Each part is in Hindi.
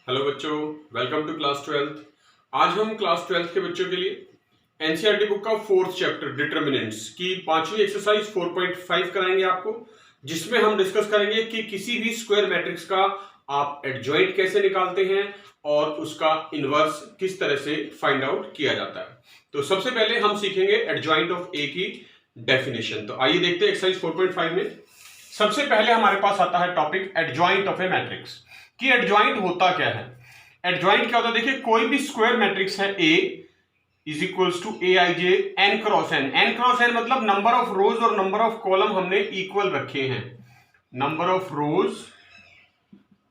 हेलो बच्चों, वेलकम टू क्लास 12th। आज हम क्लास 12th के बच्चों के लिए एनसीईआरटी बुक का फोर्थ चैप्टर डिटर्मिनेंट्स की पांचवी एक्सरसाइज 4.5 कराएंगे आपको, जिसमें हम डिस्कस करेंगे कि किसी भी स्क्वायर मैट्रिक्स का आप एडजॉइंट कैसे निकालते हैं और उसका इनवर्स किस तरह से फाइंड आउट किया जाता है। तो सबसे पहले हम सीखेंगे एडजॉइंट ऑफ ए की डेफिनेशन। तो आइए देखते हैं एक्सरसाइज 4.5 में। सबसे पहले हमारे पास आता है topic adjoint of A matrix कि एडजॉइंट होता क्या है। एडजॉइंट क्या होता है, देखिए कोई भी स्क्वायर मैट्रिक्स है A is equals to a i j n cross n. N cross n मतलब नंबर ऑफ रोज और नंबर ऑफ कॉलम हमने इक्वल रखे हैं। Number of rows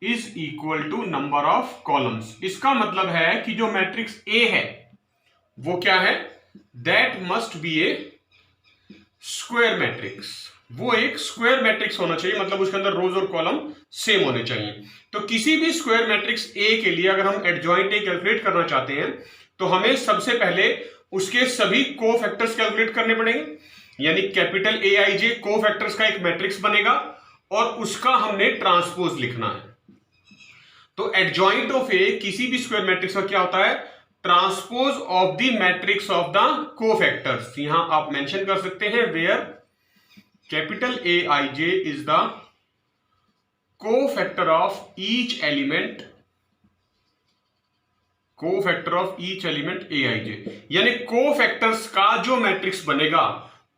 is equal to number of columns. इसका मतलब है कि जो मैट्रिक्स ए है वो क्या है, that must be A square matrix. वो एक स्क्वायर मैट्रिक्स होना चाहिए, मतलब उसके अंदर रोज और कॉलम सेम होने चाहिए। तो किसी भी स्क्वायर मैट्रिक्स ए के लिए अगर हम एडजॉइंट ए कैलकुलेट करना चाहते हैं तो हमें सबसे पहले उसके सभी कोफैक्टर्स कैलकुलेट करने पड़ेंगे। यानी capital A i J cofactors का एक मैट्रिक्स बनेगा और उसका हमने ट्रांसपोज लिखना है। तो एडजॉइंट ऑफ ए किसी भी स्क्वायर मैट्रिक्स का क्या होता है, transpose of the matrix of the cofactors. यहां आप मेंशन कर सकते हैं where capital Aij is the cofactor of each element Aij। यानी कोफैक्टर्स का जो मैट्रिक्स बनेगा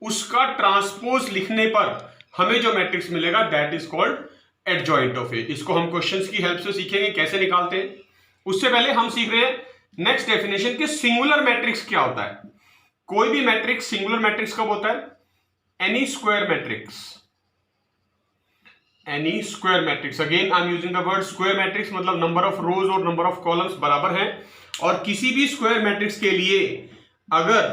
उसका ट्रांसपोज लिखने पर हमें जो मैट्रिक्स मिलेगा that is called adjoint of A. इसको हम क्वेश्चंस की हेल्प से सीखेंगे कैसे निकालते हैं। उससे पहले हम सीख रहे हैं नेक्स्ट डेफिनेशन कि सिंगुलर मैट्रिक्स क्या होता है। कोई भी मैट्रिक्स सिंगुलर मैट्रिक्स कब होता है, any square matrix again I'm using the word square matrix, मतलब नंबर ऑफ रोज और नंबर ऑफ कॉलम्स बराबर हैं। और किसी भी स्क्वायर मैट्रिक्स के लिए अगर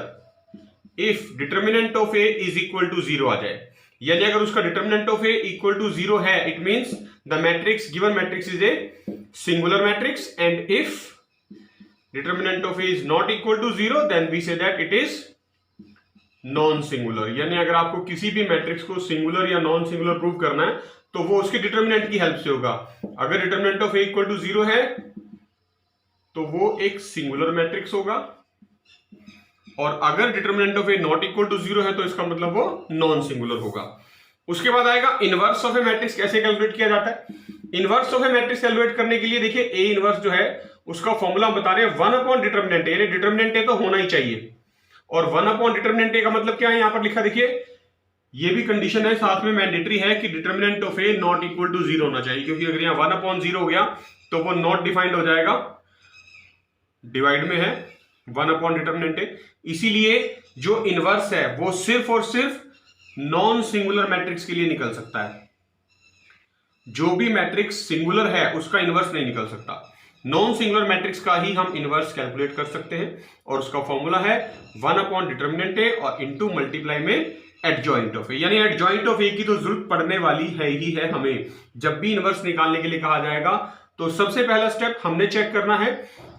if determinant of A is equal to 0 आ जाए, यानी अगर उसका determinant of A equal to 0 है, it means the matrix given matrix is a singular matrix. And if determinant of A is not equal to 0 then we say that it is non singular. यानी अगर आपको किसी भी मैट्रिक्स को सिंगुलर या नॉन सिंगुलर प्रूव करना है तो वो उसके डिटर्मिनेंट की हेल्प से होगा। अगर determinant of A equal to 0 है तो वो एक सिंगुलर मैट्रिक्स होगा, और अगर determinant of A not equal to 0 है तो इसका मतलब वो नॉन सिंगुलर होगा। उसके बाद आएगा इनवर्स ऑफ ए मैट्रिक्स कैसे कैलकुलेट किया जाता है। Inverse of A matrix calculate करने के लिए देखिए ए इनवर्स जो है उसका फॉर्मूला बता रहे हैं 1 अपॉन डिटर्मिनेंट ए। यानी डिटर्मिनेंट ए तो होना ही चाहिए, और 1 अपॉन डिटर्मिनेंट ए का मतलब क्या है, यहां पर लिखा देखिए ये भी कंडीशन है साथ में मैंडेटरी है कि determinant of A not equal to 0 होना चाहिए, क्योंकि अगर यहां 1 अपॉन 0 हो गया तो वो नॉट डिफाइंड हो जाएगा, डिवाइड में है 1 अपॉन डिटर्मिनेंट ए। इसीलिए जो इनवर्स है वो सिर्फ और सिर्फ नॉन सिंगुलर मैट्रिक्स के लिए निकल सकता है। जो भी मैट्रिक्स सिंगुलर है उसका इनवर्स नहीं निकल सकता। नॉन सिंगुलर मैट्रिक्स का ही हम इनवर्स कैलकुलेट कर सकते हैं, और उसका फॉर्मूला है 1 अपॉन डिटर्मिनेंट ए और इनटू मल्टीप्लाई में एडजॉइंट ऑफ ए। यानी एडजॉइंट ऑफ ए की तो जरूरत पड़ने वाली है ही है हमें जब भी इनवर्स निकालने के लिए कहा जाएगा। तो सबसे पहला स्टेप हमने चेक करना है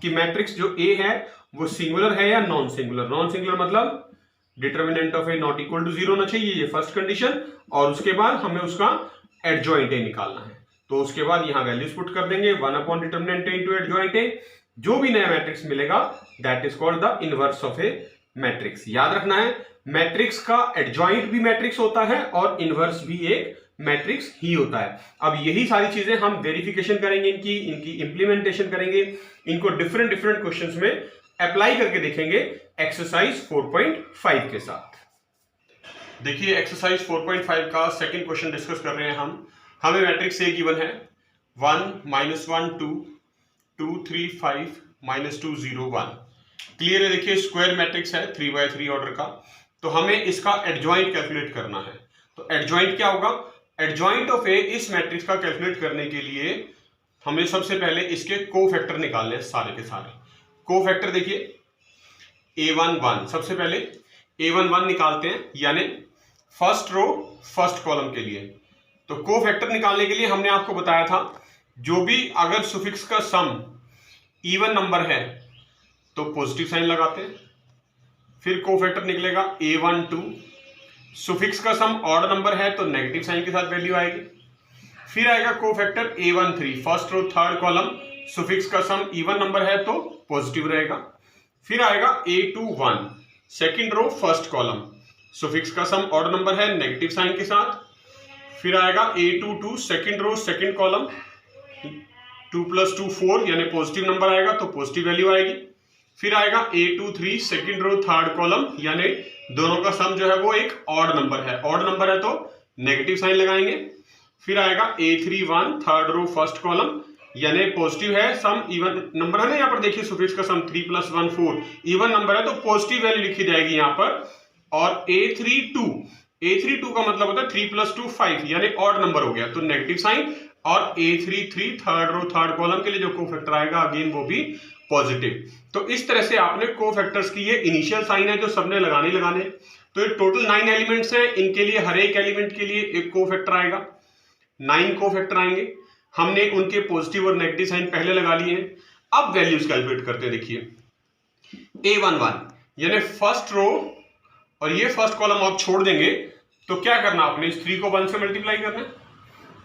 कि मैट्रिक्स जो ए है वो सिंगुलर है या नॉन सिंगुलर। नॉन सिंगुलर मतलब determinant of A not equal to 0 होना चाहिए, ये फर्स्ट कंडीशन। और उसके बाद हमें उसका एडजॉइंट ए निकालना है, तो उसके बाद यहां वैल्यूज पुट कर देंगे 1 upon determinant A into adjoint A. जो भी नया मैट्रिक्स मिलेगा that is called the inverse of A matrix. याद रखना है मैट्रिक्स का एडजॉइंट भी मैट्रिक्स होता है और इनवर्स भी एक मैट्रिक्स ही होता है। अब यही सारी चीजें हम वेरिफिकेशन करेंगे, इनकी इंप्लीमेंटेशन करेंगे, इनको डिफरेंट क्वेश्चंस में अप्लाई करके देखेंगे एक्सरसाइज 4.5 के साथ। देखिए एक्सरसाइज 4.5 का सेकंड क्वेश्चन डिस्कस कर रहे हैं हम। हमें मैट्रिक्स ए गिवन है 1 -1 2 2 3 5 -2 0 1। क्लियर है, देखिए स्क्वायर मैट्रिक्स है 3x3 ऑर्डर का। तो हमें इसका एडजॉइंट कैलकुलेट करना है। तो एडजॉइंट क्या होगा, एडजॉइंट ऑफ ए इस मैट्रिक्स का कैलकुलेट करने के लिए हमें सबसे पहले इसके कोफैक्टर निकालने हैं सारे के सारे। कोफैक्टर देखिए a1 1, सबसे पहले a1 1 निकालते हैं, यानी फर्स्ट रो फर्स्ट कॉलम के लिए। तो कोफैक्टर निकालने के लिए हमने आपको बताया था जो भी अगर सुफिक्स का सम इवन नंबर है तो पॉजिटिव साइन लगाते हैं। फिर कोफैक्टर निकलेगा a1 2, सुफिक्स का सम ऑड नंबर है तो नेगेटिव साइन के साथ वैल्यू आएगी। फिर आएगा cofactor a1 3, first row third column suffix का सम इवन नंबर है तो पॉजिटिव रहेगा। फिर आएगा A21 second row first column, suffix का सम ऑड नंबर है नेगेटिव साइन के साथ। फिर आएगा A22 second row second column, 2 + 2 4 यानी पॉजिटिव नंबर आएगा तो पॉजिटिव वैल्यू आएगी। फिर आएगा A23 second row third column, यानी दोनों का सम जो है वो एक ऑड नंबर है, ऑड नंबर है तो नेगेटिव साइन लगाएंगे। फिर आएगा A31 third row first column, यानी पॉजिटिव है, सम इवन नंबर है ना, यहाँ पर देखिए सुफिक्स का सम 3 + 1 4 इवन नंबर है तो पॉजिटिव वैल्यू लिखी जाएगी यहाँ पर। और A32 का मतलब होता है 3 + 2 5 यानी ऑड नंबर हो गया तो नेगेटिव साइन। और A33 third row third column के लिए जो कोफैक्टर आएगा अगेन वो भी पॉजिटिव। तो इस तरह से आपने कोफैक्टर्स की, ये इनिशियल साइन है जो सबने लगाने। तो ये टोटल 9 एलिमेंट्स हैं, इनके लिए हर एक एलिमेंट के लिए एक कोफैक्टर आएगा, 9 कोफैक्टर आएंगे। हमने उनके पॉजिटिव और नेगेटिव साइन पहले लगा लिए हैं। अब वैल्यूज कैलकुलेट करते हैं। देखिए A11 यानी फर्स्ट रो और ये फर्स्ट कॉलम आप छोड़ देंगे तो क्या करना आपने, इस 3 को 1 से मल्टीप्लाई करना है।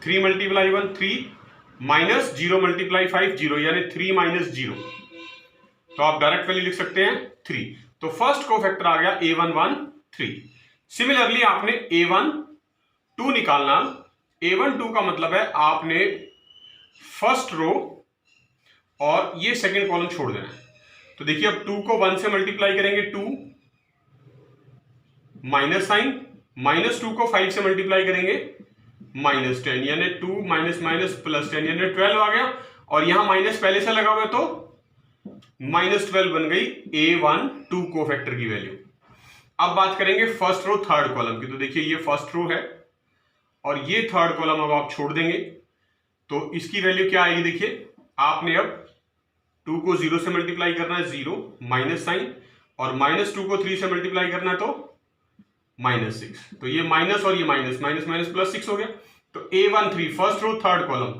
3 × 1 3 माइनस 0 × 5 0 यानी 3 - 0, तो आप डायरेक्ट वैल्यू लिख सकते हैं 3। तो फर्स्ट कोफैक्टर आ गया A11 3। सिमिलरली आपने A12 निकालना। A12 का मतलब है आपने फर्स्ट रो और ये सेकंड कॉलम छोड़ देना है। तो देखिए अब 2 को 1 से मल्टीप्लाई करेंगे 2 माइनस साइन, -2 को 5 से मल्टीप्लाई करेंगे -10 यानी 2 +10 यानी 12 आ गया। और यहां माइनस पहले से लगा हुआ है तो -12 बन गई A12 कोफैक्टर की वैल्यू। अब बात करेंगे फर्स्ट रो थर्ड कॉलम की। तो देखिए ये फर्स्ट रो है और ये थर्ड कॉलम अब आप छोड़ देंगे तो इसकी वैल्यू क्या आएगी। देखिए आपने अब 2 को 0 से मल्टीप्लाई करना है 0 माइनस साइन, और -2 को 3 से मल्टीप्लाई करना है तो -6। तो ये माइनस और ये माइनस +6 हो गया। तो A13 first row third column,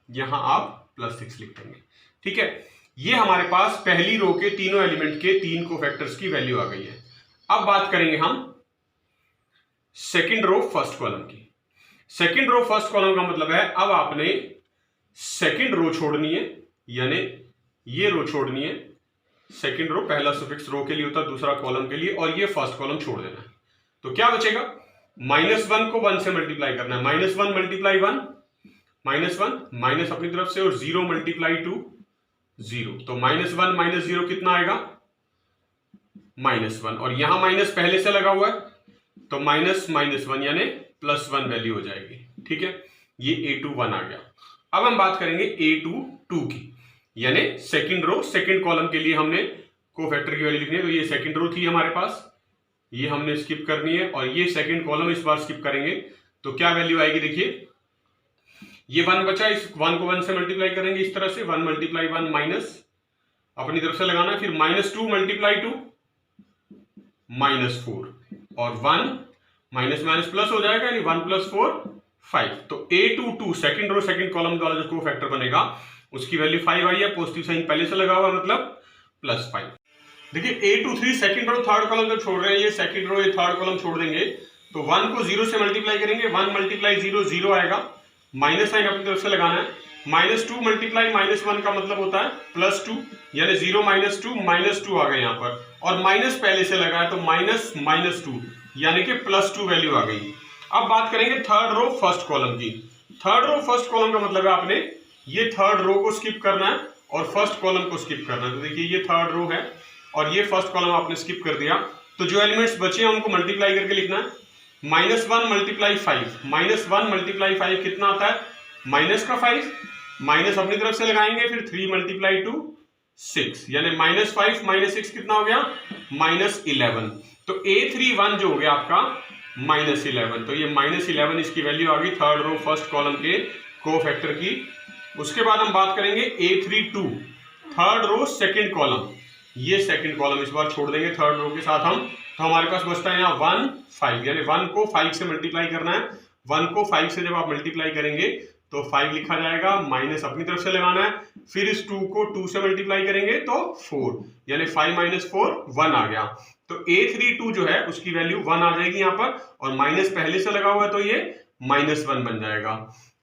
यहां आप +6 लिख देंगे। ठीक है, ये हमारे पास पहली रो के तीनों एलिमेंट के 3 कोफैक्टर्स की वैल्यू आ गई है। अब बात करेंगे हम सेकंड रो फर्स्ट कॉलम की। सेकंड रो फर्स्ट कॉलम का मतलब है अब आपने सेकंड रो छोड़नी है, यानी ये रो छोड़नी है। सेकंड रो पहला सुफिक्स रो के लिए होता है, दूसरा कॉलम के लिए, और ये फर्स्ट कॉलम छोड़ देना है। तो क्या बचेगा, -1 को 1 से मल्टीप्लाई करना है, -1 × 1 -1 माइनस अपनी तरफ से, और 0 × 2 0। तो -1 - 0 कितना आएगा -1, और यहां माइनस पहले से लगा हुआ है तो -1 यानी +1 वैल्यू हो जाएगी। ठीक है, ये A21 आ गया। अब हम बात करेंगे A22 की, यानी सेकंड रो सेकंड कॉलम के लिए हमने कोफैक्टर की वैल्यू लिखनी है। तो ये सेकंड रो थी हमारे पास, ये हमने स्किप करनी है, और ये सेकंड कॉलम इस बार स्किप करेंगे तो क्या वैल्यू आएगी। देखिए ये 1 बचा, इस 1 को 1 से मल्टीप्लाई करेंगे इस तरह से, 1 × 1 माइनस अपनी तरफ से लगाना, फिर -2 × 2 -4, और 1 माइनस प्लस हो जाएगा, यानी 1 + 4 5। तो A22 second row second column वाला जो कोफैक्टर बनेगा उसकी वैल्यू 5 आई है, पॉजिटिव साइन पहले से लगा हुआ मतलब +5। देखिए A23 second row third column जब छोड़ रहे हैं, ये सेकंड रो ये थर्ड कॉलम छोड़ देंगे तो 1 को 0 से मल्टीप्लाई करेंगे, 1 × 0 0 आएगा, माइनस साइन अपनी तरफ से लगाना है। -2 × -1 का मतलब होता है +2, यानी 0 - 2 -2 आ गए यहाँ पर, और माइनस पहले से लगा है तो -2 यानी कि +2 वैल्यू आ गई। अब बात करेंगे थर्ड रो फर्स्ट कॉलम की। थर्ड रो फर्स्ट कॉलम का मतलब है आपने ये थर्ड रो को स्किप करना है और फर्स्ट कॉलम को स्किप करना है। तो देखिए ये थर्ड रो है और ये फर्स्ट कॉलम आपने स्किप कर दिया, तो जो एलिमेंट्स बचे हैं उनको मल्टीप्लाई करके लिखना है। -1 × 5, -1 × 5 कितना आता है, -5, माइनस अपनी तरफ से लगाएंगे, फिर 3 × 2 6, यानी -5 - 6 कितना हो गया -11। तो A31 जो हो गया आपका -11, तो ये -11 इसकी वैल्यू आ गई थर्ड रो फर्स्ट कॉलम के कोफैक्टर की। उसके बाद हम बात करेंगे A32 third row second column, ये सेकंड कॉलम इस बार छोड़ देंगे थर्ड रो के साथ हम, तो हमारे पास बचता है यहाँ 1 5, यानी 1 को 5 से मल्टीप्लाई करना है। 1 को 5 से जब आप मल्टीप्लाई करेंगे तो 5 लिखा जाएगा, माइनस अपनी तरफ से लगाना है, फिर इस 2 को 2 से मल्टीप्लाई करेंगे तो 4, यानी 5 - 4 1 आ गया। तो A32 जो है उसकी वैल्यू 1 आ जाएगी यहाँ पर, और माइनस पहले से लगा हुआ है तो ये -1 बन जाएगा।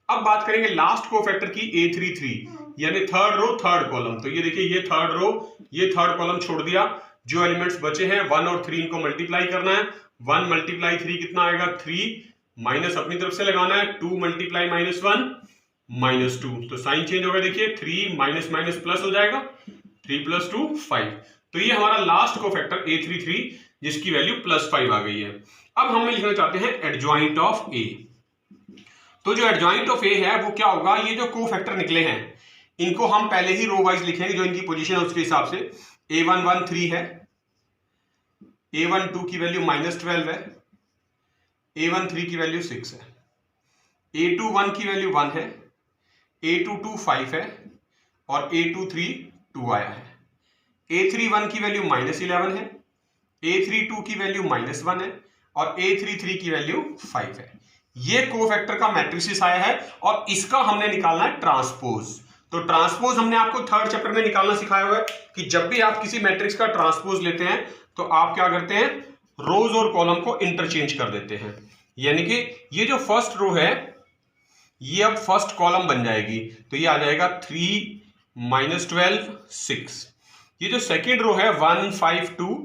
अब बात करेंगे लास्ट कोफैक्टर की A33, यानी थर्ड रो थर्ड कॉलम। तो ये देखिए, ये थर्ड रो ये थर्ड कॉलम छोड़ दिया, जो एलिमेंट्स बचे हैं 1 और 3 इनको मल्टीप्लाई करना है। 1 मल्टीप्लाई 3 कितना आएगा 3, माइनस अपनी तरफ से लगाना है 2 मल्टीप्लाई -1 -2, तो साइन चेंज होगा। देखिए 3 माइनस माइनस प्लस हो जाएगा, 3 + 2 5। तो ये हमारा लास्ट कोफैक्टर A33 जिसकी वैल्यू +5 आ गई है। अब हम लिखना चाहते हैं एडजॉइंट ऑफ A। तो जो एडजॉइंट ऑफ A है वो क्या होगा, ये जो कोफैक्टर निकले हैं इनको हम पहले ही रो वाइज लिखेंगे, जो इनकी पोजीशन है उसके हिसाब से। A11 3 है, A12 की वैल्यू -12 है, A13 की वैल्यू 6 है, A21 की वैल्यू 1 है, A22 5 है और A23 2 आया है। A31 की वैल्यू -11 है, A32 की वैल्यू -1 है और A33 की वैल्यू 5 है। ये कोफैक्टर का मैट्रिक्स आया है और इसका हमने निकालना है ट्रांसपोज। तो ट्रांसपोज हमने आपको थर्ड चैप्टर में निकालना सिखाया हुआ है कि जब भी आप किसी मैट्रिक्स का ट्रांसपोज लेते हैं तो आप क्या करते हैं, रोज और कॉलम को इंटरचेंज कर देते हैं। यानी कि ये जो फर्स्ट रो है ये अब फर्स्ट कॉलम बन जाएगी, तो ये आ जाएगा 3 -12 6। ये जो सेकेंड रो है 1 5 2,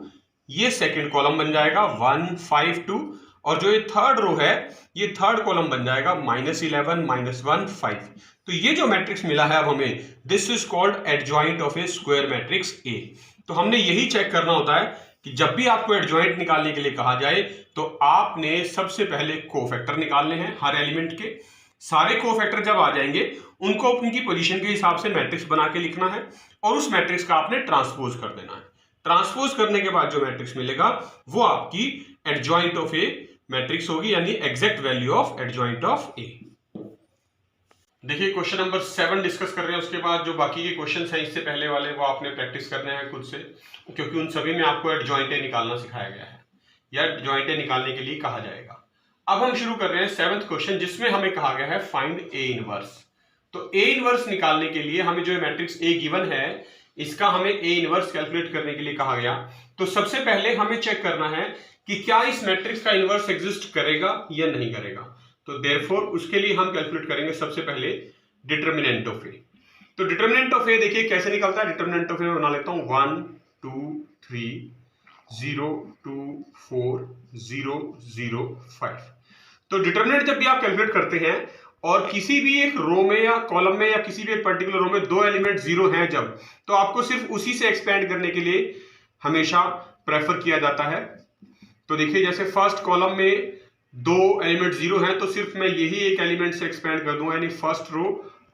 ये सेकेंड कॉलम बन जाएगा 1 5 2, और जो ये थर्ड रो है ये थर्ड कॉलम बन जाएगा -11 -1 5। तो ये जो मैट्रिक्स मिला है अब हमें, this is called adjoint of A square matrix A. तो हमने यही चेक करना होता है कि जब भी आपको एडजॉइंट निकालने के लिए कहा जाए तो आपने सबसे पहले कोफैक्टर निकालने हैं हर एलिमेंट के। सारे कोफैक्टर जब आ जाएंगे उनको उनकी पोजीशन के हिसाब से मैट्रिक्स बना के लिखना है और उस मैट्रिक्स का आपने ट्रांसपोज कर देना है। ट्रांसपोज करने के बाद जो मैट्रिक्स मिलेगा वो आपकी एडजॉइंट ऑफ ए मैट्रिक्स होगी, यानी exact value of adjoint of A. देखिए क्वेश्चन नंबर 7 डिस्कस कर रहे हैं, उसके बाद जो बाकी के क्वेश्चन हैं इससे पहले वाले वो आपने प्रैक्टिस करने हैं खुद से, क्योंकि उन सभी में आपको एडजॉइंट ए निकालना सिखाया गया है या एडजॉइंट ए निकालने के लिए कहा जाएगा। अब हम शुरू कर रहे हैं 7th क्वेश्चन, जिसमें हमें कहा गया है फाइंड ए इनवर्स। तो ए इनवर्स निकालने के लिए हमें जो मैट्रिक्स ए गिवन है इसका हमें ए इनवर्स कैलकुलेट करने के लिए कहा गया। तो सबसे पहले हमें चेक करना है कि क्या इस मैट्रिक्स का इनवर्स एग्जिस्ट करेगा या नहीं करेगा। तो देयरफॉर उसके लिए हम कैलकुलेट करेंगे सबसे पहले डिटर्मिनेंट ऑफ ए। तो डिटर्मिनेंट ऑफ ए देखिए कैसे निकलता है। डिटर्मिनेंट ऑफ ए बना लेता हूं 1 2 3 0 2 4 0 0 5। तो डिटर्मिनेंट जब भी आप कैलकुलेट करते हैं और किसी भी एक रो में या कॉलम में या किसी भी एक पर्टिकुलर रो में दो एलिमेंट 0 हैं जब, तो आपको सिर्फ उसी से एक्सपेंड करने के लिए हमेशा प्रेफर किया जाता है। तो देखिए जैसे फर्स्ट कॉलम में दो एलिमेंट 0 हैं तो सिर्फ मैं यही एक एलिमेंट से एक्सपेंड कर दूंगा, यानी फर्स्ट रो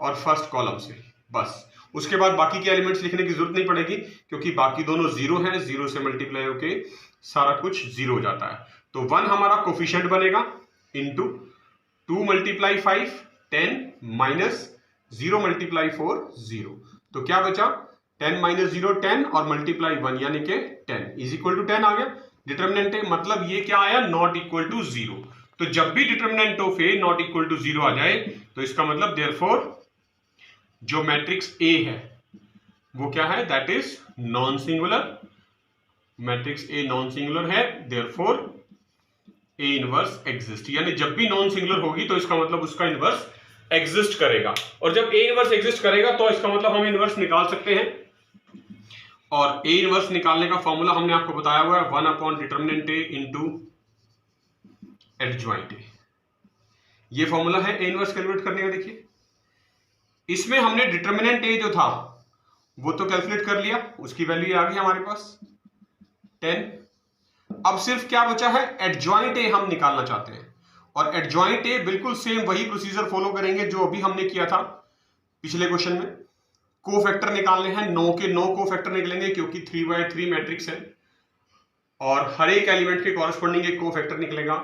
और फर्स्ट कॉलम से, बस। उसके बाद बाकी के एलिमेंट्स लिखने की जरूरत नहीं पड़ेगी क्योंकि बाकी दोनों 0 हैं, 0 से मल्टीप्लाई होके सारा कुछ 0 हो जाता है। तो 1 हमारा कोफिशिएंट बनेगा इंटू 2 × 5 10 माइनस 0 × 4 0। तो क्या बचा 10 - 0 10 और मल्टीप्लाई 1 यानी कि 10 इज इक्वल टू 10 आ गया। डिटर्मिनेंट ए मतलब ये क्या आया, नॉट इक्वल टू 0। तो जब भी determinant of A not equal to 0 आ जाए तो इसका मतलब देयरफॉर जो मैट्रिक्स ए है वो क्या है, that is non singular. Matrix a non singular है, देयरफॉर ए इनवर्स एग्जिस्ट। यानी जब भी नॉन सिंगुलर होगी तो इसका मतलब उसका इनवर्स एग्जिस्ट करेगा, और जब ए इनवर्स एग्जिस्ट करेगा तो इसका मतलब हम इनवर्स निकाल सकते हैं। और ए इनवर्स निकालने का फॉर्मूला हमने आपको बताया हुआ है 1 determinant A into adjoint A. ये फॉर्मूला है ए इनवर्स कैलकुलेट करने का। देखिए इसमें हमने डिटर्मिनेंट ए जो था वो तो कैलकुलेट कर लिया, उसकी वैल्यू आ गई हमारे पास 10। अब सिर्फ क्या बचा है, एडजॉइंट ए हम निकालना चाहते हैं। और एडजॉइंट ए बिल्कुल सेम वही प्रोसीजर फॉलो करेंगे जो अभी हमने किया था पिछले क्वेश्चन में। कोफैक्टर निकालने हैं, 9 के 9 कोफैक्टर निकलेंगे क्योंकि 3/3 मैट्रिक्स है और हर एक एलिमेंट के कॉरेस्पॉन्डिंग एक कोफैक्टर निकलेगा।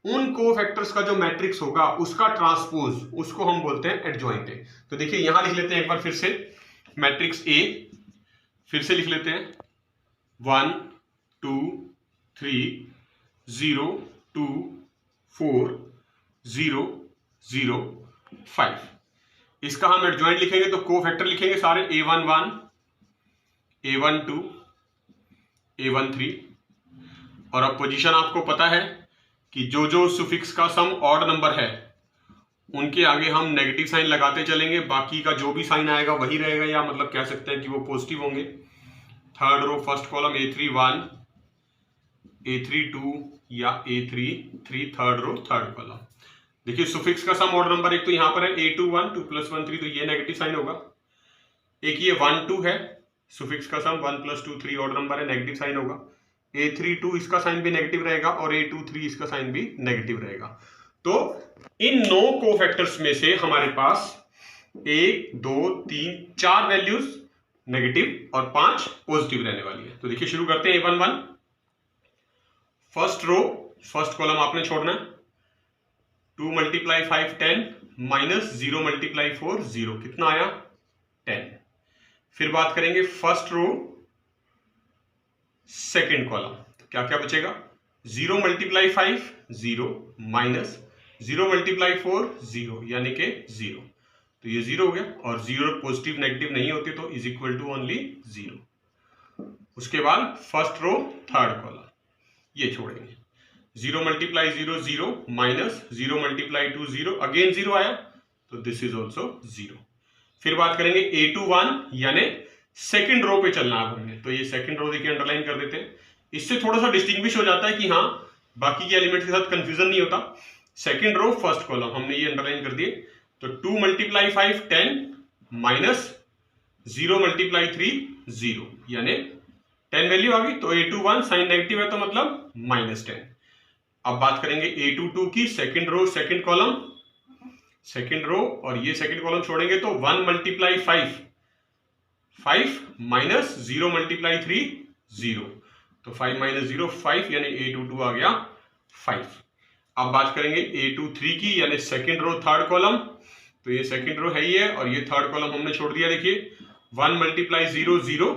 उन कोफैक्टर्स का जो मैट्रिक्स होगा उसका ट्रांसपोज, उसको हम बोलते हैं एडजॉइंट ए। तो देखिए यहां लिख लेते हैं एक बार फिर से मैट्रिक्स ए, फिर से लिख लेते हैं 1 2 3 0 2 4 0 0 5। इसका हम एडजॉइंट लिखेंगे तो कोफैक्टर लिखेंगे सारे A11 A12 A13। और अब पोजीशन आपको पता है कि जो जो सुफिक्स का सम ऑड नंबर है उनके आगे हम नेगेटिव साइन लगाते चलेंगे, बाकी का जो भी साइन आएगा वही रहेगा, या मतलब कह सकते हैं कि वो पॉजिटिव होंगे। Third row first column A3 1, A3 2 या A3 3, third row third column. देखिए सुफिक्स का सम ऑड नंबर एक तो यहाँ पर है A2 1, 2 + 1 3, तो ये नेगेटिव साइन होगा। एक ये 1 2 है, सुफिक्स का सम 1 + 2 3 ऑड नंबर है, नेगेटिव साइन होगा। A3 2 इसका साइन भी नेगेटिव रहेगा और A2 3 इसका साइन भी नेगेटिव रहेगा। तो इन 9 कोफैक्टर्स में से हमारे पास 1 2 3 4 वैल्यूज नेगेटिव और 5 पॉजिटिव रहने वाली है। तो देखिए शुरू करते हैं A1 1। First row first column आपने छोड़ना है। 2 × 5 10 -0 × 4 0, कितना आया 10। फिर बात करेंगे फर्स्ट रो सेकेंड कॉलम, तो क्या क्या बचेगा 0 × 5 0 -0 × 4 0, यानी कि 0, तो ये 0 हो गया। और 0 पॉजिटिव नेगेटिव नहीं होते तो इज इक्वल टू ओनली 0। उसके बाद फर्स्ट रो थर्ड कॉलम ये छोड़ेंगे। 0 × 0 0 -0 × 2 0, अगेन 0 आया तो दिस इज ऑल्सो 0। फिर बात करेंगे A2 1, यानी सेकंड रो पे चलना है हमने, तो ये सेकंड रो देखिए अंडरलाइन कर देते हैं। इससे थोड़ा सा डिस्टिंग्विश हो जाता है कि हाँ बाकी के एलिमेंट्स के साथ कंफ्यूजन नहीं होता। सेकंड रो फर्स्ट कॉलम हमने ये अंडरलाइन कर दिए। तो 2 × 5 10 -0 × 3 0, यानी 10 वैल्यू आ गई। तो A2 1 साइन नेगेटिव है तो मतलब -10। अब बात करेंगे A2 2 की, second row second column, second row और ये सेकंड कॉलम छोड़ेंगे तो 1 × 5 5 -0 × 3 0, तो 5 - 0 5, यानी A2 2 आ गया 5। अब बात करेंगे A2 3 की, यानी सेकंड रो थर्ड कॉलम, तो ये सेकंड रो है ही है और ये थर्ड कॉलम हमने छोड़ दिया। देखिए 1 × 0 0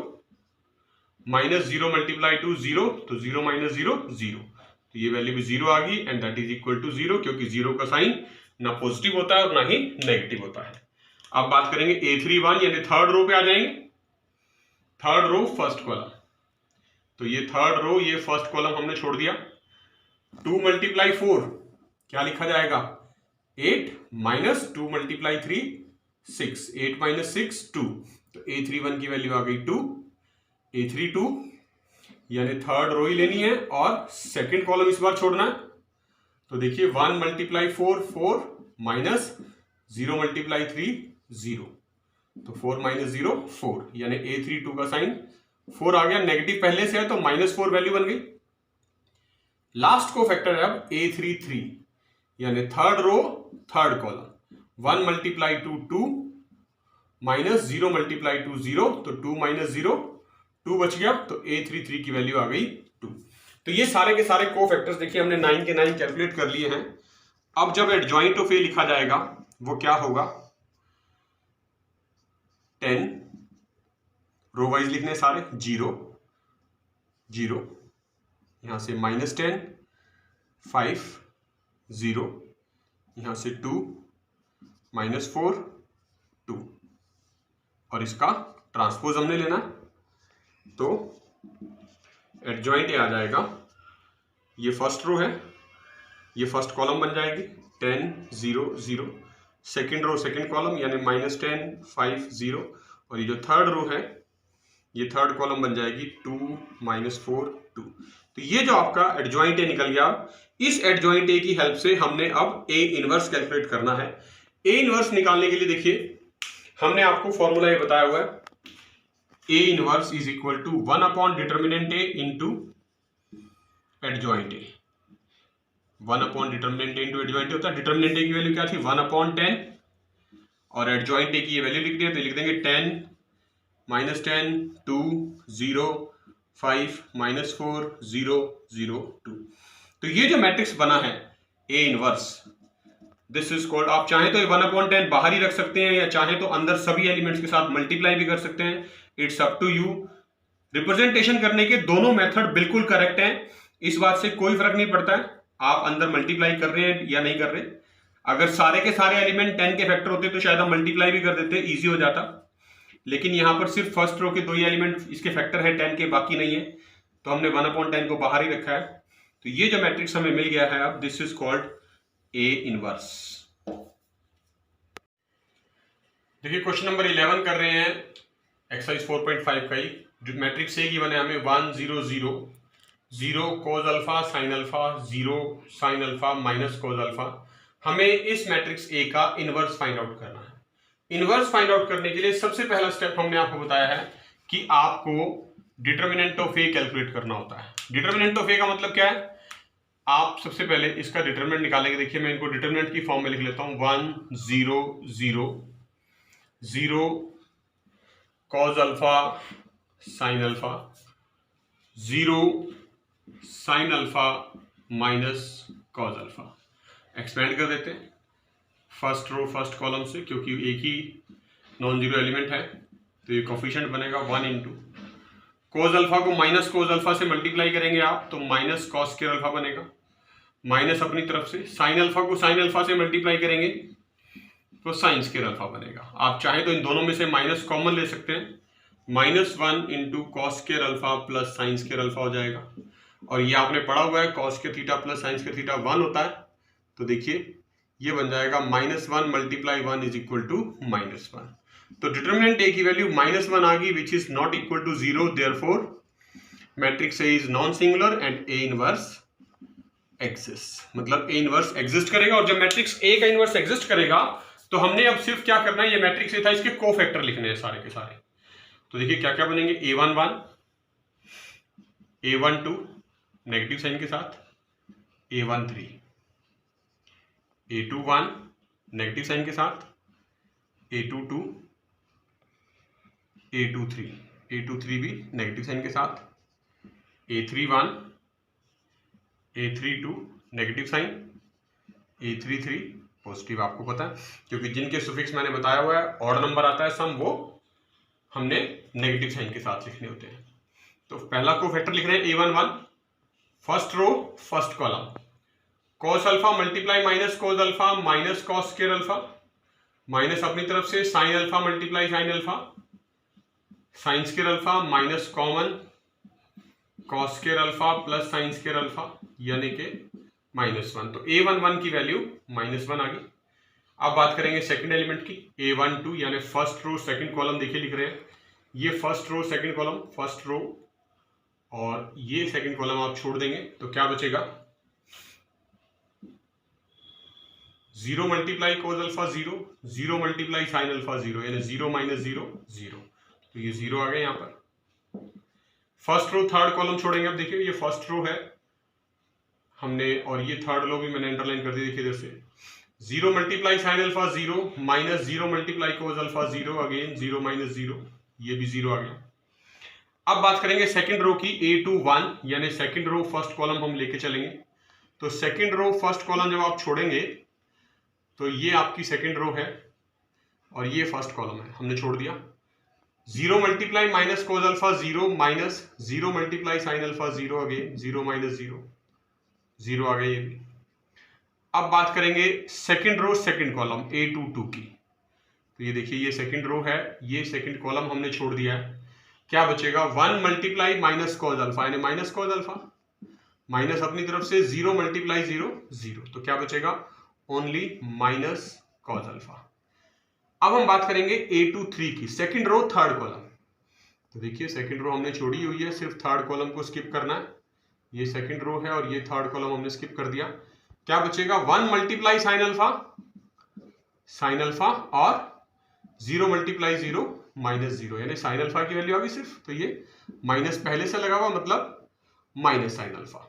-0 × 2 0, तो 0 - 0 0, तो ये वैल्यू भी 0 आ गई and that is equal to 0, क्योंकि 0 का साइन ना पॉजिटिव होता है और ना ही नेगेटिव होता है। अब बात करेंगे A3 1, यानी थर्ड रो पे आ जाएंगे। थर्ड रो फर्स्ट कॉलम, तो ये थर्ड रो ये फर्स्ट कॉलम हमने छोड़ दिया। 2 × 4 क्या लिखा जाएगा 8 -2 × 3 6, 8 - 6 2, तो A3 1 की वैल्यू आ गई 2। A3 2 यानी थर्ड रो ही लेनी है और सेकंड कॉलम इस बार छोड़ना है। तो देखिए 1 × 4 4 -0 × 3 0, तो 4 - 0 4, यानी A3 2 का साइन 4 आ गया। नेगेटिव पहले से है तो -4 वैल्यू बन गई। लास्ट को फैक्टर है अब A3 3, यानी थर्ड रो थर्ड कॉलम, 1 × 2 2 -0 × 2 0, तो 2 - 0 2 बच गया, तो A3 3 की वैल्यू आ गई 2। तो ये सारे के सारे को फैक्टर्स देखिए हमने 9 के 9 कैलकुलेट कर लिए हैं। अब जब एडजॉइंट ऑफ A लिखा जाएगा वो क्या होगा 10, रो वाइज लिखने सारे 0 0, यहां से -10 5 0, यहां से 2 -4 2, और इसका ट्रांसपोज हमने लेना, तो एडजॉइंट A आ जाएगा। ये फर्स्ट रो है, ये फर्स्ट कॉलम बन जाएगी 10 0 0, सेकेंड रो सेकेंड कॉलम यानी -10 5 0, और ये जो थर्ड रो है ये थर्ड कॉलम बन जाएगी 2 -4 2। तो ये जो आपका एडजॉइंट A निकल गया। इस एडजॉइंट A की हेल्प से हमने अब A इनवर्स कैलकुलेट करना है। A इनवर्स निकालने के लिए देखिए हमने आपको फॉर्मूला ये बताया हुआ है, A inverse is equal to 1 determinant A into adjoint A। 1 determinant A into adjoint A होता है। डिटर्मिनेंट A की वैल्यू क्या थी 1/10, और एडजॉइंट A की ये वैल्यू लिख दिया, तो लिख देंगे 10 -10 2 0 5 -4 0 0 2। तो ये जो मैट्रिक्स बना है A inverse, this is called, आप चाहें तो 1/10 बाहर ही रख सकते हैं या चाहें तो अंदर सभी एलिमेंट्स के साथ मल्टीप्लाई भी कर सकते हैं, it's up to you. Representation करने के दोनों मेथड बिल्कुल करेक्ट हैं, इस बात से कोई फर्क नहीं पड़ता है आप अंदर मल्टीप्लाई कर रहे हैं या नहीं कर रहे। अगर सारे के सारे एलिमेंट 10 के फैक्टर होते तो शायद हम मल्टीप्लाई भी कर देते, इजी हो जाता, लेकिन यहां पर सिर्फ फर्स्ट रो के 2 ही एलिमेंट इसके फैक्टर है 10 के, बाकी नहीं है, तो हमने 1/10 को बाहर ही रखा है। तो ये जो मैट्रिक्स हमें मिल गया है अब, this is called A inverse. देखिए क्वेश्चन नंबर 11 कर रहे हैं एक्सरसाइज 4.5 का ही। जो मैट्रिक्स ए गिवन है हमें 1 0 0 0 cos alpha sine alpha 0 sine alpha minus cos alpha. हमें इस मैट्रिक्स ए का इनवर्स फाइंड आउट करना है। इनवर्स फाइंड आउट करने के लिए सबसे पहला स्टेप हमने आपको बताया है कि आपको डिटर्मिनेंट ऑफ ए कैलकुलेट करना होता है। डिटर्मिनेंट ऑफ ए का मतलब क्या है? आप सबसे पहले इसका डिटर्मिनेंट निकालेंगे। देखिए मैं इनको डिटर्मिनेंट की फॉर्म में लिख लेता हूं। 1 0 0 0 cause alpha sine alpha 0 sine alpha minus cos alpha. Expand कर देते हैं फर्स्ट रो फर्स्ट कॉलम से, क्योंकि एक ही नॉन जीरो एलिमेंट है तो ये कोफिशिएंट बनेगा 1 इंटू कोज अल्फा को माइनस कोज अल्फा से मल्टीप्लाई करेंगे आप तो माइनस कॉस स्क्वायर अल्फा बनेगा, माइनस अपनी तरफ से साइन अल्फा को साइन अल्फा से मल्टीप्लाई करेंगे तो साइन स्क्वायर अल्फा बनेगा। आप चाहें तो इन दोनों में से माइनस कॉमन ले सकते हैं, -1 into cos square alpha plus sine square alpha हो जाएगा। और ये आपने पढ़ा हुआ है cos square theta plus sine square theta 1 होता है, तो देखिए ये बन जाएगा -1 मल्टीप्लाई 1 इज इक्वल टू -1। तो डिटर्मिनेंट ए की वैल्यू -1 आ गई which is not equal to 0, therefore matrix A is non singular and A inverse exist. मतलब ए इनवर्स एग्जिस्ट करेगा। और जब मैट्रिक्स ए का इनवर्स एग्जिस्ट करेगा तो हमने अब सिर्फ क्या करना है, ये मैट्रिक्स ए था इसके कोफैक्टर लिखने हैं सारे के सारे। तो देखिए क्या क्या बनेंगे, A11 A12 नेगेटिव साइन के साथ, A13 A21 नेगेटिव साइन के साथ, A22 A23 A23 भी नेगेटिव साइन के साथ, A31 A32 negative sign, A33 positive. आपको पता है क्योंकि जिनके सुफिक्स मैंने बताया हुआ है ऑड नंबर आता है सम, वो हमने नेगेटिव साइन के साथ लिखने होते हैं। तो पहला कोफैक्टर लिख रहे हैं A11 first row first column, cos alpha multiply minus cos alpha minus cos square alpha, minus अपनी तरफ से sine alpha multiply sine alpha sine square alpha minus common cos square alpha plus sine square alpha यानी कि -1। तो A11 की वैल्यू -1 आ गई। अब बात करेंगे सेकंड एलिमेंट की, A12 यानी फर्स्ट रो सेकंड कॉलम। देखिए लिख रहे हैं ये first row second column, first row और ये सेकंड कॉलम आप छोड़ देंगे तो क्या बचेगा, 0 multiply cos alpha 0 0 multiply sine alpha 0 यानी 0 माइनस 0 0। तो ये 0 आ गए यहाँ पर। फर्स्ट रो थर्ड कॉलम छोड़ेंगे। अब देखिए ये फर्स्ट रो है हमने, और ये थर्ड रो भी मैंने अंडरलाइन कर दी। देखिए इधर से 0 multiply sine alpha 0 minus 0 multiply cos alpha 0 again 0 minus 0, ये भी 0 आ गया। अब बात करेंगे सेकंड रो की, A21 यानी सेकंड रो फर्स्ट कॉलम हम लेके चलेंगे। तो सेकंड रो फर्स्ट कॉलम जब आप छोड़ेंगे तो ये आपकी सेकंड रो है और ये फर्स्ट कॉलम है, हमने छोड़ दिया। 0 multiply minus cos alpha 0 minus 0 multiply sine alpha 0 again 0 minus 0 0 आ गया ये भी। अब बात करेंगे second row second column A22 की। तो ये देखिए ये सेकंड रो है, ये सेकंड कॉलम हमने छोड़ दिया है। क्या बचेगा, 1 मल्टीप्लाई माइनस कॉस अल्फा यानी माइनस कॉस अल्फा माइनस अपनी तरफ से 0 मल्टीप्लाई 0 0। तो क्या बचेगा, ओनली माइनस कॉस अल्फा। अब हम बात करेंगे A23 की, सेकंड रो थर्ड कॉलम। तो देखिए सेकंड रो हमने छोड़ी हुई है, सिर्फ थर्ड कॉलम को स्किप करना है। ये सेकंड रो है और ये थर्ड कॉलम हमने स्किप कर दिया। क्या बचेगा, 1 मल्टीप्लाई साइन अल्फा और 0 मल्टीप्लाई 0 माइनस 0 यानी साइन अल्फा की वैल्यू आ गई सिर्फ। तो ये माइनस पहले से लगा हुआ मतलब minus sine alpha.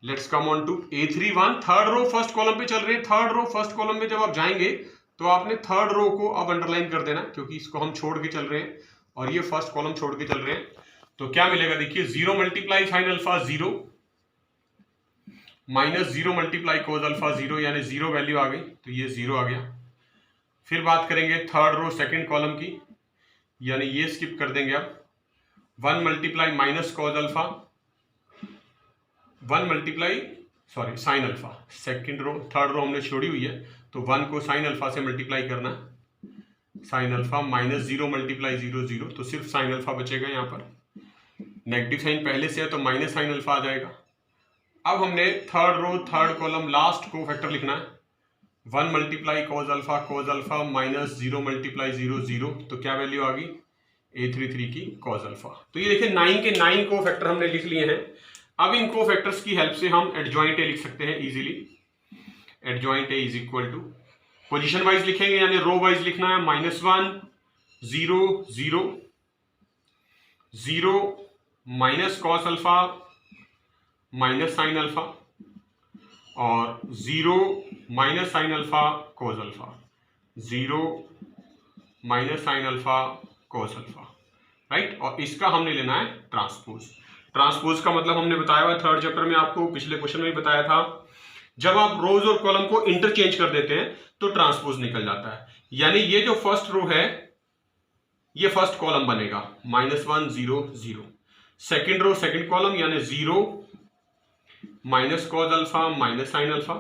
Let's come on to A31 third row first column पे चल रहे हैं। थर्ड रो फर्स्ट कॉलम में जब आप जाएंगे तो आपने थर्ड रो को अब अंडरलाइन कर देना, क्योंकि इसको हम छोड़ के चल रहे हैं और ये फर्स्ट कॉलम छोड़ के चल रहे हैं। तो क्या मिलेगा, देखिए 0 multiply sine alpha 0 minus 0 multiply cos alpha 0 यानी 0 वैल्यू आ गई, तो ये 0 आ गया। फिर बात करेंगे थर्ड रो सेकंड कॉलम की, यानी ये स्किप कर देंगे। अब 1 multiply minus cos alpha 1 multiply sine alpha, second row third row हमने छोड़ी हुई है तो 1 को साइन अल्फा से मल्टीप्लाई करना है, साइन अल्फा माइनस 0 मल्टीप्लाई 0 0। तो सिर्फ साइन अल्फा बचेगा यहाँ पर, नेगेटिव साइन पहले से है तो माइनस साइन अल्फा आ जाएगा। अब हमने third row third column last cofactor लिखना है, 1 multiply cos alpha minus 0 multiply 0 0, तो क्या वैल्यू आ गई A33 की कॉज अल्फा। तो ये देखिए 9 के 9 को फैक्टर हमने लिख लिए हैं। अब इन को फैक्टर्स की हेल्प से हम एडजॉइंट ए लिख सकते हैं easily. Adjoint A is equal to position wise लिखेंगे यानी रो वाइज लिखना है, -1 0 0 0 minus cos alpha minus sine alpha और 0 minus sine alpha cos alpha, 0 minus sine alpha cos alpha, right. और इसका हमने लेना है ट्रांसपोज। ट्रांसपोज का मतलब हमने बताया हुआ थर्ड चैप्टर में, आपको पिछले क्वेश्चन में भी बताया था, जब आप रोज और कॉलम को इंटरचेंज कर देते हैं तो ट्रांसपोज निकल जाता है। यानी ये जो फर्स्ट रो है ये फर्स्ट कॉलम बनेगा -1 0 0, सेकेंड रो सेकेंड कॉलम यानी 0 minus cos alpha minus sine alpha,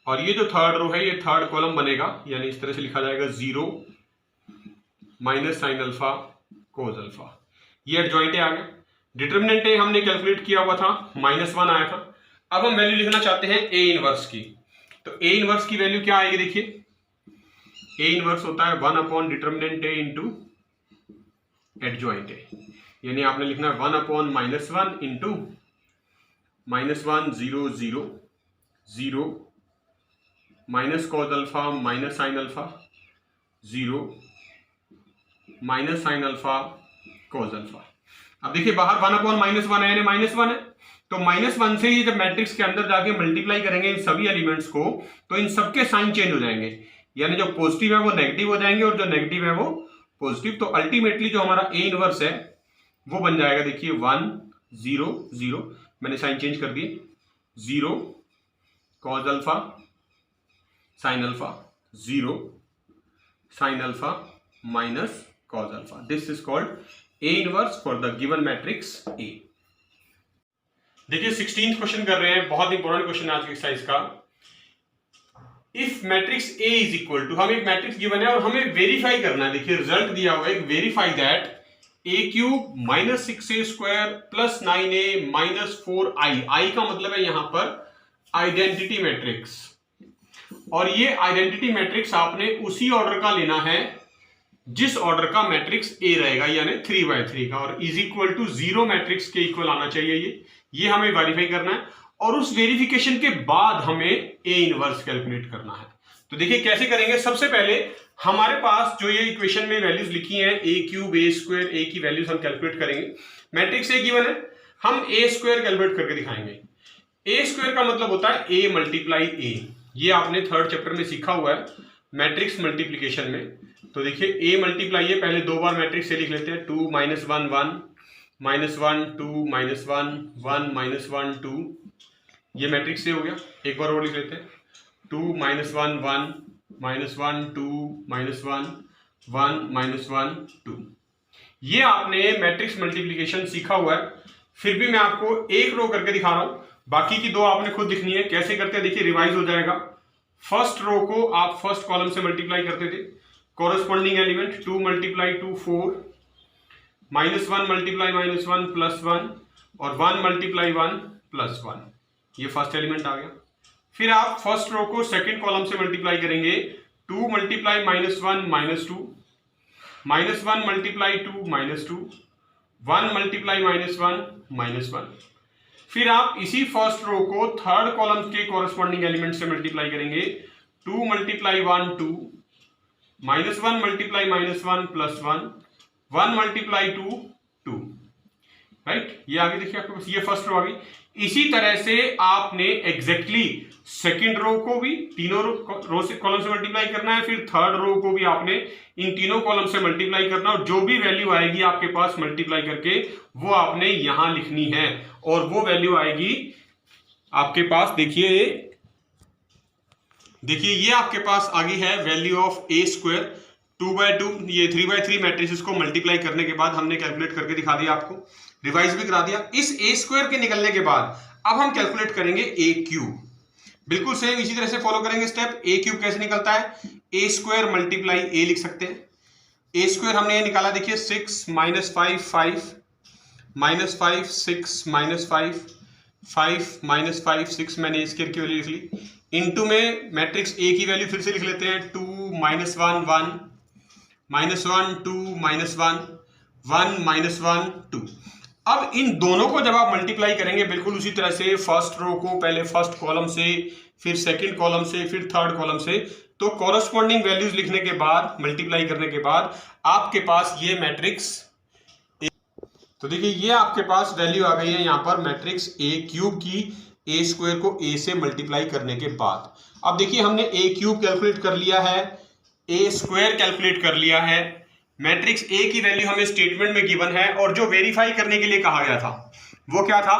और ये जो थर्ड रो है ये थर्ड कॉलम बनेगा यानी इस तरह से लिखा जाएगा 0 minus sine alpha cos alpha. ये एडजॉइंट ए आ गया। डिटरमिनेंट ए हमने कैलकुलेट किया हुआ था, -1 आया था। अब हम वैल्यू लिखना चाहते हैं ए इनवर्स की, तो ए इनवर्स की वैल्यू क्या आएगी देखिए, ए इनवर्स होता है 1 upon determinant A into adjoint A, यानी आपने लिखना है 1 upon -1 into -1 0 0 0 minus cos alpha minus sine alpha 0 minus sine alpha cos alpha. अब देखिए बाहर 1 अपॉन -1 है यानी -1 है, तो -1 से ही जब मैट्रिक्स के अंदर जाके मल्टीप्लाई करेंगे इन सभी एलिमेंट्स को तो इन सबके साइन चेंज हो जाएंगे, यानी जो पॉजिटिव है वो नेगेटिव हो जाएंगे और जो नेगेटिव है वो पॉजिटिव। तो अल्टीमेटली जो हमारा ए इनवर्स है वो बन जाएगा देखिए 1 0 0, मैंने साइन चेंज कर दिए, 0 cos alpha sine alpha 0 sine alpha minus cos alpha. This is called A inverse for the given matrix A. देखिए 16th क्वेश्चन कर रहे हैं, बहुत इंपॉर्टेंट क्वेश्चन है आज की एक्सरसाइज का। If matrix A is equal to, हम एक मैट्रिक्स गिवन है और हमें वेरीफाई करना है, देखिए रिजल्ट दिया हुआ है, verify that a³ -6a² + 9a -4i, i का मतलब है यहां पर आइडेंटिटी मैट्रिक्स, और ये आइडेंटिटी मैट्रिक्स आपने उसी ऑर्डर का लेना है जिस ऑर्डर का मैट्रिक्स ए रहेगा, यानी 3/3 का, और इज इक्वल टू 0 मैट्रिक्स के इक्वल आना चाहिए। ये हमें वेरीफाई करना है और उस वेरिफिकेशन के बाद हमें ए इनवर्स कैलकुलेट करना है। तो देखिए कैसे करेंगे। सबसे पहले हमारे पास जो ये इक्वेशन में वैल्यूज लिखी हैं a³ a², a की वैल्यूज हम कैलकुलेट करेंगे। मैट्रिक्स ए गिवन है, हम a² कैलकुलेट करके दिखाएंगे। a² का मतलब होता है a मल्टीप्लाई a, ये आपने थर्ड चैप्टर में सीखा हुआ है मैट्रिक्स मल्टीप्लीकेशन में। तो देखिए a मल्टीप्लाई है, पहले 2 बार मैट्रिक्स से लिख लेते हैं, 2 -1 1 -1 2 -1 1 -1 2, ये मैट्रिक्स से हो गया। एक बार और लिख लेते हैं, 2 -1 1 -1 2 -1 1 -1 2। ये आपने मैट्रिक्स मल्टीप्लिकेशन सीखा हुआ है, फिर भी मैं आपको एक रो करके दिखा रहा हूं, बाकी की 2 आपने खुद लिखनी है। कैसे करते हैं देखिए, रिवाइज हो जाएगा। फर्स्ट रो को आप फर्स्ट कॉलम से मल्टीप्लाई करते थे, कॉरेस्पॉन्डिंग एलिमेंट 2 × 2 4, -1 × -1 +1 और 1 × 1 +1, ये फर्स्ट एलिमेंट आ गया। फिर आप फर्स्ट रो को सेकंड कॉलम से मल्टीप्लाई करेंगे, 2 × -1 -2, -1 × 2 -2, 1 × -1 -1। फिर आप इसी फर्स्ट रो को थर्ड कॉलम के कॉरेस्पॉन्डिंग एलिमेंट से मल्टीप्लाई करेंगे, 2 × 1 2, -1 × -1 +1, 1 × 2 2, राइट। ये आगे देखिए आपके पास ये फर्स्ट रो आ गई। इसी तरह से आपने एग्जैक्टली सेकंड रो को भी तीनों रो से कॉलम से मल्टीप्लाई करना है, फिर थर्ड रो को भी आपने इन तीनों कॉलम से मल्टीप्लाई करना, और जो भी वैल्यू आएगी आपके पास मल्टीप्लाई करके वो आपने यहां लिखनी है, और वो वैल्यू आएगी आपके पास, देखिए ये आपके पास आ गई है वैल्यू ऑफ a², 2/2, ये 3/3 मैट्रिसेस को मल्टीप्लाई करने के बाद हमने कैलकुलेट करके दिखा दिया, आपको रिवाइज भी करा दिया। इस a² के निकलने के बाद अब हम कैलकुलेट करेंगे a³, बिल्कुल सेम इसी तरह से फॉलो करेंगे स्टेप। a³ कैसे निकलता है, a² × a लिख सकते हैं। a² हमने ये निकाला, देखिए 6 - 5 5 -5 6 -5 5 -5 6, मैंने a² की वैल्यू लिख ली। इनटू में मैट्रिक्स ए की वैल्यू फिर से लिख लेते हैं, 2 -1 1 -1 2 -1 1 -1 2। अब इन दोनों को जब आप मल्टीप्लाई करेंगे बिल्कुल उसी तरह से, फर्स्ट रो को पहले फर्स्ट कॉलम से, फिर सेकंड कॉलम से, फिर थर्ड कॉलम से, तो कॉरस्पॉन्डिंग वैल्यूज लिखने के बाद, मल्टीप्लाई करने के बाद आपके पास ये मैट्रिक्स, तो देखिए ये आपके पास वैल्यू आ गई है यहां पर मैट्रिक्स ए क्यूब की, ए स्क्वायर को ए से मल्टीप्लाई करने के बाद। अब देखिए हमने ए क्यूब कैलकुलेट कर लिया है, ए स्क्वायर कैलकुलेट कर लिया है, मैट्रिक्स ए की वैल्यू हमें स्टेटमेंट में गिवन है, और जो वेरीफाई करने के लिए कहा गया था वो क्या था,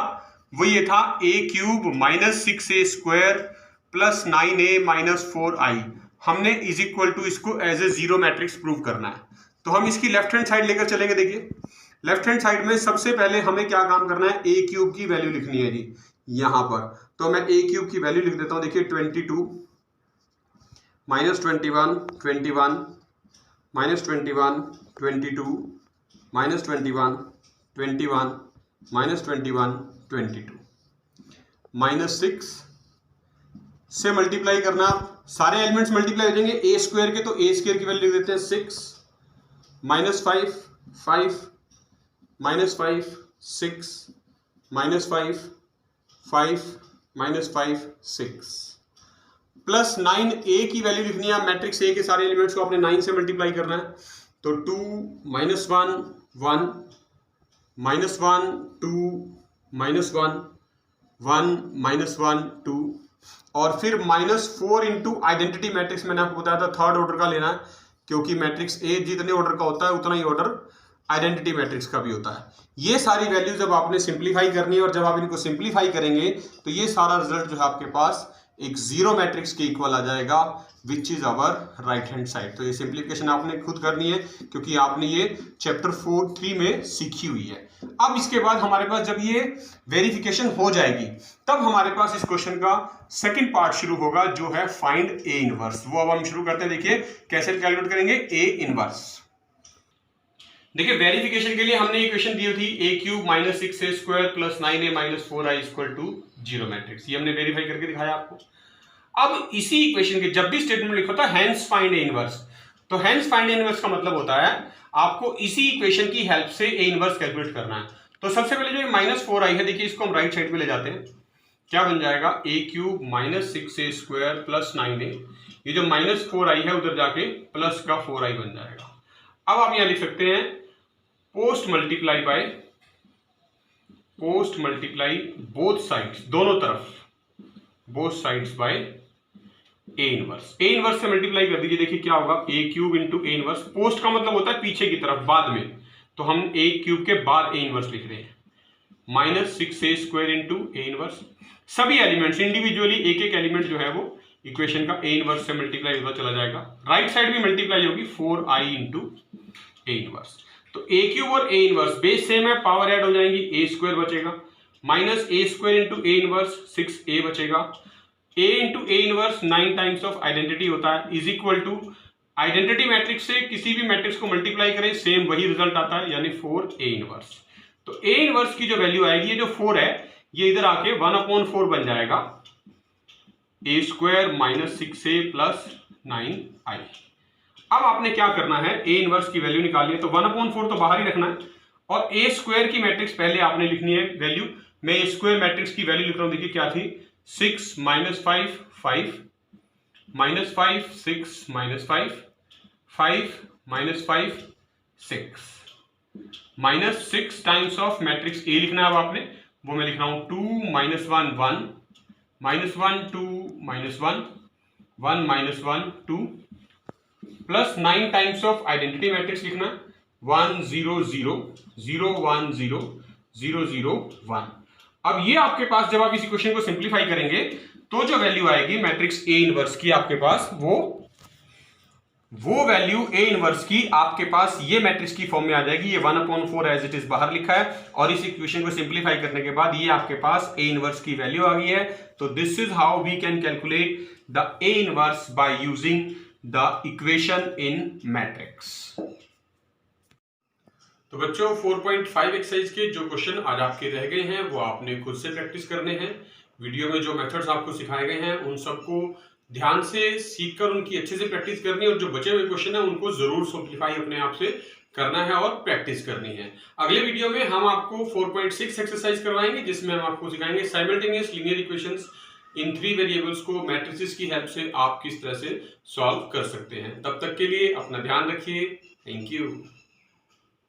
वो ये था A cube -6a square plus 9a minus 4i। हमने इज इक्वल टू इसको as a zero matrix prove करना है। तो हम इसकी लेफ्ट हैंड साइड लेकर चलेंगे। देखिए लेफ्ट हैंड साइड में सबसे पहले हमें क्या काम करना है, ए क्यूब की वैल्यू लिखनी है जी यहां पर। तो मैं ए क्यूब की वैल्यू लिख देता हूं। देखिए 22 -21 21 -21 22 -21 21 -21 22 -6 से मल्टीप्लाई करना, सारे एलिमेंट्स मल्टीप्लाई हो जाएंगे ए स्क्वायर के, तो ए स्क्वायर की वैल्यू लिख देते हैं 6 -5 5 -5 6 -5 5 -5 6 प्लस 9 ए की वैल्यू लिखनी है। मैट्रिक्स ए के सारे एलिमेंट्स को आपने 9 से मल्टीप्लाई करना है। तो 2 -1 1 -1 2 -1 1 -1 2 और फिर -4 इंटू आइडेंटिटी मैट्रिक्स। मैंने आपको बताया था थर्ड ऑर्डर का लेना है, क्योंकि मैट्रिक्स ए जितने ऑर्डर का होता है उतना ही ऑर्डर आइडेंटिटी मैट्रिक्स का भी होता है। ये सारी वैल्यू जब आपने सिंप्लीफाई करनी है, और जब आप इनको सिंप्लीफाई करेंगे तो ये सारा रिजल्ट जो है आपके पास एक जीरो मैट्रिक्स के इक्वल आ जाएगा, which is our right hand side. तो ये सिंप्लीफिकेशन आपने खुद करनी है, क्योंकि आपने ये चैप्टर 4-3 में सीखी हुई है। अब इसके बाद हमारे पास जब ये वेरिफिकेशन हो जाएगी, तब हमारे पास इस क्वेश्चन का सेकंड पार्ट शुरू होगा, जो है फाइंड ए इनवर्स। वो अब हम शुरू करते हैं। देखिए कैसे कैलकुलेट करेंगे ए इनवर्स। देखिए वेरिफिकेशन के लिए हमने इक्वेशन दी थी A cube -6a square plus 9a minus 4i equal to zero matrix. ये हमने वेरीफाई करके दिखाया आपको। अब इसी इक्वेशन के जब भी स्टेटमेंट लिखा होता है हैंस फाइंड ए इनवर्स, तो हैंस फाइंड ए इनवर्स का मतलब होता है आपको इसी इक्वेशन की हेल्प से ए इनवर्स कैलकुलेट करना है। तो सबसे पहले जो -4i है, देखिए इसको हम राइट साइड में ले जाते हैं। क्या बन जाएगा, ए cube -6a square plus 9a, ये जो -4i है उधर जाके प्लस का 4i बन जाएगा। अब आप यहां लिख सकते हैं पोस्ट मल्टीप्लाई बोथ साइड्स, दोनों तरफ both sides by A inverse. A inverse से मल्टीप्लाई कर दीजिए। देखिए क्या होगा, A cube into A inverse. Post का मतलब होता है पीछे की तरफ, बाद में, तो हम ए क्यूब के बाद ए इनवर्स लिख रहे हैं। -6a square into A inverse. सभी एलिमेंट्स इंडिविजुअली एक एक एलिमेंट जो है वो इक्वेशन का ए इनवर्स से मल्टीप्लाई होता चला जाएगा। राइट साइड भी मल्टीप्लाई होगी 4i इंटू ए इनवर्स। तो ए क्यूब और ए इनवर्स बेस सेम है, पावर ऐड हो जाएंगी, ए स्क्वायर बचेगा, -a square into A inverse 6a बचेगा। a into A inverse 9 times of identity होता है, is equal to identity matrix से किसी भी मैट्रिक्स को मल्टीप्लाई करें सेम वही रिजल्ट आता है, यानी 4a इनवर्स। तो a इनवर्स की जो वैल्यू आएगी, ये जो 4 है ये इधर आके 1/4 बन जाएगा, a square -6a plus 9i। अब आपने क्या करना है, ए इनवर्स की वैल्यू निकालनी है, तो 1/4 तो बाहर ही रखना है, और ए स्क्वायर की मैट्रिक्स पहले आपने लिखनी है वैल्यू। मैं ए स्क्वायर मैट्रिक्स की वैल्यू लिख रहा हूं। देखिए क्या थी, 6 -5 5 -5 6 -5 5 -5 6 -6 टाइम्स ऑफ मैट्रिक्स ए लिखना है। अब आपने वो मैं लिख रहा हूं 2 -1 1 -1 2 -1 1 -1 2 plus 9 times of identity matrix लिखना, 1 0 0 0 1 0 0 0 1। अब ये आपके पास जब आप इस इक्वेशन को सिंप्लीफाई करेंगे तो जो वैल्यू आएगी मैट्रिक्स ए इनवर्स की आपके पास, वो वैल्यू ए इनवर्स की आपके पास ये मैट्रिक्स की फॉर्म में आ जाएगी। ये 1/4 एज इट इज बाहर लिखा है, और इस इक्वेशन को सिंप्लीफाई करने के बाद ये आपके पास ए इनवर्स की वैल्यू आ गई है। तो this is how we can calculate the A inverse by using the equation in matrix. तो बच्चों 4.5 एक्सरसाइज के जो क्वेश्चन आज आपके रह गए हैं वो आपने खुद से प्रैक्टिस करने हैं। वीडियो में जो मेथड्स आपको सिखाए गए हैं उन सबको ध्यान से सीखकर उनकी अच्छे से प्रैक्टिस करनी है और जो बचे हुए क्वेश्चन है उनको जरूर सिंप्लीफाई अपने आप से करना है और प्रैक्टिस करनी है। अगले वीडियो में हम आपको 4.6 एक्सरसाइज करवाएंगे जिसमें हम आपको सिखाएंगे साइमल्टेनियस लीनियर इक्वेशंस इन 3 वेरिएबल्स को मैट्रिसेस की हेल्प से आप किस तरह से सॉल्व कर सकते हैं। तब तक के लिए अपना ध्यान रखिए। Thank you.